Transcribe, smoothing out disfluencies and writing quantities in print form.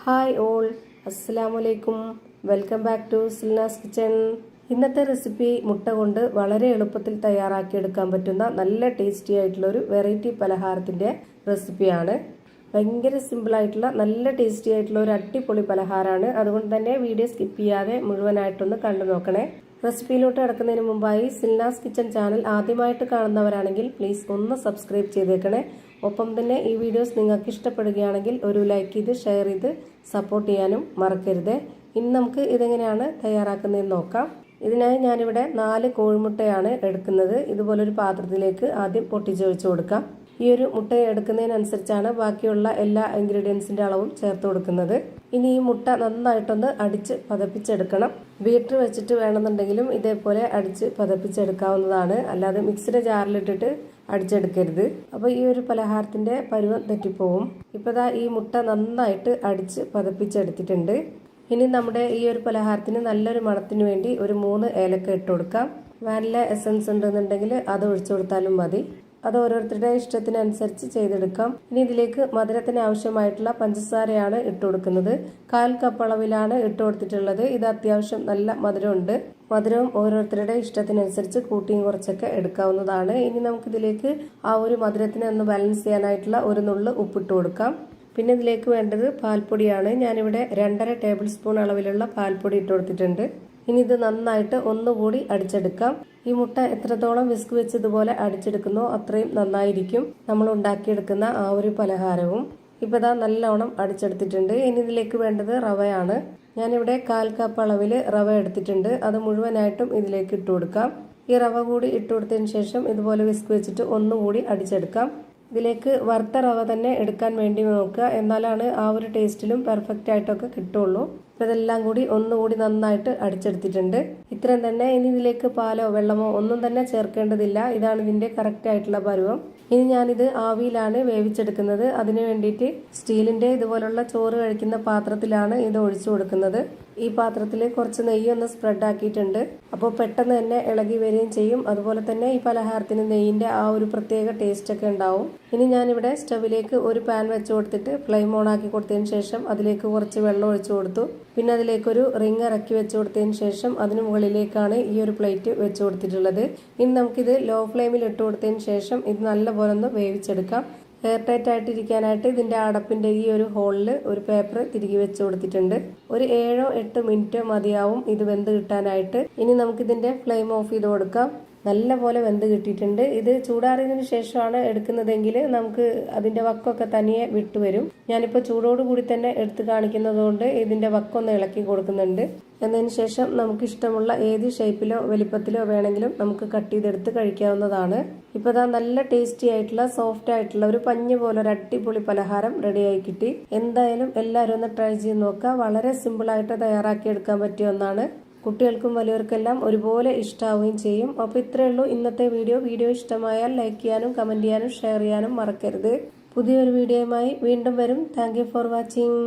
Hi all, അസ്സലാമലൈക്കും. Welcome back to Silna's kitchen. ഇന്നത്തെ recipe മുട്ട കൊണ്ട് വളരെ എളുപ്പത്തിൽ തയ്യാറാക്കിയെടുക്കാൻ പറ്റുന്ന നല്ല ടേസ്റ്റി ആയിട്ടുള്ള ഒരു വെറൈറ്റി പലഹാരത്തിൻ്റെ റെസിപ്പിയാണ്. ഭയങ്കര സിമ്പിളായിട്ടുള്ള നല്ല ടേസ്റ്റി ആയിട്ടുള്ള ഒരു അടിപൊളി പലഹാരമാണ്. അതുകൊണ്ട് തന്നെ വീഡിയോ സ്കിപ്പ് ചെയ്യാതെ മുഴുവനായിട്ടൊന്ന് കണ്ടു നോക്കണേ. റെസിപ്പിയിലോട്ട് കിടക്കുന്നതിന് മുമ്പായി സിൽനാസ് കിച്ചൺ ചാനൽ ആദ്യമായിട്ട് കാണുന്നവരാണെങ്കിൽ പ്ലീസ് ഒന്ന് സബ്സ്ക്രൈബ് ചെയ്തേക്കണേ. ഒപ്പം തന്നെ ഈ വീഡിയോസ് നിങ്ങൾക്ക് ഇഷ്ടപ്പെടുകയാണെങ്കിൽ ഒരു ലൈക്ക് ചെയ്ത് ഷെയർ ചെയ്ത് സപ്പോർട്ട് ചെയ്യാനും മറക്കരുത്. ഇനി നമുക്ക് ഇതെങ്ങനെയാണ് തയ്യാറാക്കുന്നതെന്ന് നോക്കാം. ഇതിനായി ഞാനിവിടെ 4 കോഴിമുട്ടയാണ് എടുക്കുന്നത്. ഇതുപോലൊരു പാത്രത്തിലേക്ക് ആദ്യം പൊട്ടിച്ചൊഴിച്ച് കൊടുക്കാം. ഈ ഒരു മുട്ട എടുക്കുന്നതിനനുസരിച്ചാണ് ബാക്കിയുള്ള എല്ലാ ഇൻഗ്രീഡിയൻസിൻ്റെ അളവും ചേർത്ത് കൊടുക്കുന്നത്. ഇനി ഈ മുട്ട നന്നായിട്ടൊന്ന് അടിച്ച് പതപ്പിച്ചെടുക്കണം. ബീറ്റർ വെച്ചിട്ട് വേണമെന്നുണ്ടെങ്കിലും ഇതേപോലെ അടിച്ച് പതപ്പിച്ചെടുക്കാവുന്നതാണ്. അല്ലാതെ മിക്സിയുടെ ജാറിലിട്ടിട്ട് അടിച്ചെടുക്കരുത്. അപ്പോൾ ഈ ഒരു പലഹാരത്തിൻ്റെ പരുവം തെറ്റിപ്പോവും. ഇപ്പോൾ ഈ മുട്ട നന്നായിട്ട് അടിച്ച് പതപ്പിച്ചെടുത്തിട്ടുണ്ട്. ഇനി നമ്മുടെ ഈ ഒരു പലഹാരത്തിന് നല്ലൊരു മണത്തിന് വേണ്ടി ഒരു 3 ഏലക്ക ഇട്ട് കൊടുക്കാം. വാനില എസൻസ് ഉണ്ടെന്നുണ്ടെങ്കിൽ അത് ഒഴിച്ചു കൊടുത്താലും മതി. അത് ഓരോരുത്തരുടെ ഇഷ്ടത്തിനനുസരിച്ച് ചെയ്തെടുക്കാം. ഇനി ഇതിലേക്ക് മധുരത്തിന് ആവശ്യമായിട്ടുള്ള പഞ്ചസാരയാണ് ഇട്ട് കൊടുക്കുന്നത്. 1/4 കപ്പ് അളവിലാണ് ഇട്ട് കൊടുത്തിട്ടുള്ളത്. ഇത് അത്യാവശ്യം നല്ല മധുരമുണ്ട്. മധുരവും ഓരോരുത്തരുടെ ഇഷ്ടത്തിനനുസരിച്ച് കൂട്ടിയും കുറച്ചൊക്കെ എടുക്കാവുന്നതാണ്. ഇനി നമുക്കിതിലേക്ക് ആ ഒരു മധുരത്തിനെ ഒന്ന് ബാലൻസ് ചെയ്യാനായിട്ടുള്ള ഒരു നുള്ള് ഉപ്പിട്ട് കൊടുക്കാം. പിന്നെ ഇതിലേക്ക് വേണ്ടത് പാൽപ്പൊടിയാണ്. ഞാനിവിടെ 2.5 ടേബിൾ സ്പൂൺ അളവിലുള്ള പാൽപ്പൊടി ഇട്ട് കൊടുത്തിട്ടുണ്ട്. ഇനി ഇത് നന്നായിട്ട് ഒന്നുകൂടി അടിച്ചെടുക്കാം. ഈ മുട്ട എത്രത്തോളം വിസ്ക് വെച്ച് ഇതുപോലെ അടിച്ചെടുക്കുന്നോ അത്രയും നന്നായിരിക്കും നമ്മൾ ഉണ്ടാക്കിയെടുക്കുന്ന ആ ഒരു പലഹാരവും. ഇപ്പോൾ നല്ലോണം അടിച്ചെടുത്തിട്ടുണ്ട്. ഇനി ഇതിലേക്ക് വേണ്ടത് റവയാണ്. ഞാനിവിടെ 1/4 കപ്പ് അളവിൽ റവ എടുത്തിട്ടുണ്ട്. അത് മുഴുവനായിട്ടും ഇതിലേക്ക് ഇട്ട് കൊടുക്കാം. ഈ റവ കൂടി ഇട്ട് കൊടുത്തതിന് ശേഷം ഇതുപോലെ വിസ്ക് വെച്ചിട്ട് ഒന്നുകൂടി അടിച്ചെടുക്കാം. ഇതിലേക്ക് വറുത്ത റവ തന്നെ എടുക്കാൻ വേണ്ടി നോക്കുക. എന്നാലാണ് ആ ഒരു ടേസ്റ്റിലും പെർഫെക്റ്റ് ആയിട്ടൊക്കെ കിട്ടുള്ളൂ. അപ്പോൾ ഇതെല്ലാം കൂടി ഒന്നുകൂടി നന്നായിട്ട് അടിച്ചെടുത്തിട്ടുണ്ട്. ഇത്രയും തന്നെ. ഇനി ഇതിലേക്ക് പാലോ വെള്ളമോ ഒന്നും തന്നെ ചേർക്കേണ്ടതില്ല. ഇതാണ് ഇതിൻ്റെ കറക്റ്റ് ആയിട്ടുള്ള പരുവം. ഇനി ഞാനിത് ആവിയിലാണ് വേവിച്ചെടുക്കുന്നത്. അതിന് വേണ്ടിയിട്ട് സ്റ്റീലിൻ്റെ ഇതുപോലുള്ള ചോറ് കഴിക്കുന്ന പാത്രത്തിലാണ് ഇത് ഒഴിച്ചു കൊടുക്കുന്നത്. ഈ പാത്രത്തിൽ കുറച്ച് നെയ്യൊന്ന് സ്പ്രെഡ് ആക്കിയിട്ടുണ്ട്. അപ്പോൾ പെട്ടെന്ന് തന്നെ ഇളകി വരികയും ചെയ്യും. അതുപോലെ തന്നെ ഈ പലഹാരത്തിന് നെയ്യിൻ്റെ ആ ഒരു പ്രത്യേക ടേസ്റ്റ് ഒക്കെ ഉണ്ടാവും. ഇനി ഞാനിവിടെ സ്റ്റവിലേക്ക് ഒരു പാൻ വെച്ച് കൊടുത്തിട്ട് ഫ്ലെയിം ഓൺ ആക്കി കൊടുത്തതിന് ശേഷം അതിലേക്ക് കുറച്ച് വെള്ളം ഒഴിച്ചു കൊടുത്തു. പിന്നെ അതിലേക്കൊരു റിങ് ഇറക്കി വെച്ച് കൊടുത്തതിന് ശേഷം അതിന് മുകളിലേക്കാണ് ഈ ഒരു പ്ലേറ്റ് വെച്ച് കൊടുത്തിട്ടുള്ളത്. ഇനി നമുക്കിത് ലോ ഫ്ലെയിമിൽ ഇട്ട് കൊടുത്തതിന് ശേഷം ഇത് നല്ലപോലെ ഒന്ന് വേവിച്ചെടുക്കാം. എയർ ടൈറ്റ് ആയിട്ടിരിക്കാനായിട്ട് ഇതിൻ്റെ അടപ്പിൻ്റെ ഈ ഒരു ഹോളിൽ ഒരു പേപ്പർ തിരികെ വെച്ച് കൊടുത്തിട്ടുണ്ട്. ഒരു 7-8 മിനിറ്റ് മതിയാവും ഇത് വെന്ത് കിട്ടാനായിട്ട്. ഇനി നമുക്കിതിൻ്റെ ഫ്ലെയിം ഓഫ് ചെയ്ത് കൊടുക്കാം. നല്ലപോലെ വെന്ത് കിട്ടിയിട്ടുണ്ട്. ഇത് ചൂടാറിയതിന് ശേഷമാണ് എടുക്കുന്നതെങ്കിൽ നമുക്ക് അതിൻ്റെ വക്കൊക്കെ തനിയെ വിട്ടുവരും. ഞാനിപ്പോൾ ചൂടോടുകൂടി തന്നെ എടുത്ത് കാണിക്കുന്നതുകൊണ്ട് ഇതിൻ്റെ വക്കൊന്ന് ഇളക്കി കൊടുക്കുന്നുണ്ട്. എന്നതിന് ശേഷം നമുക്ക് ഇഷ്ടമുള്ള ഏത് ഷേപ്പിലോ വലിപ്പത്തിലോ വേണമെങ്കിലും നമുക്ക് കട്ട് ചെയ്തെടുത്ത് കഴിക്കാവുന്നതാണ്. ഇപ്പോൾ നല്ല ടേസ്റ്റി ആയിട്ടുള്ള സോഫ്റ്റ് ആയിട്ടുള്ള ഒരു പഞ്ഞ് പോലെ ഒരു അടിപൊളി പലഹാരം റെഡിയായി കിട്ടി. എന്തായാലും എല്ലാവരും ഒന്ന് ട്രൈ ചെയ്ത് നോക്കുക. വളരെ സിമ്പിളായിട്ട് തയ്യാറാക്കിയെടുക്കാൻ പറ്റിയ ഒന്നാണ്. കുട്ടികൾക്കും വലിയവർക്കെല്ലാം ഒരുപോലെ ഇഷ്ടമാവുകയും ചെയ്യും. അപ്പോൾ ഇത്രയേ ഉള്ളൂ ഇന്നത്തെ വീഡിയോ. വീഡിയോ ഇഷ്ടമായാൽ ലൈക്ക് ചെയ്യാനും കമൻറ്റ് ചെയ്യാനും ഷെയർ ചെയ്യാനും മറക്കരുത്. പുതിയൊരു വീഡിയോയുമായി വീണ്ടും വരും. Thank you for watching.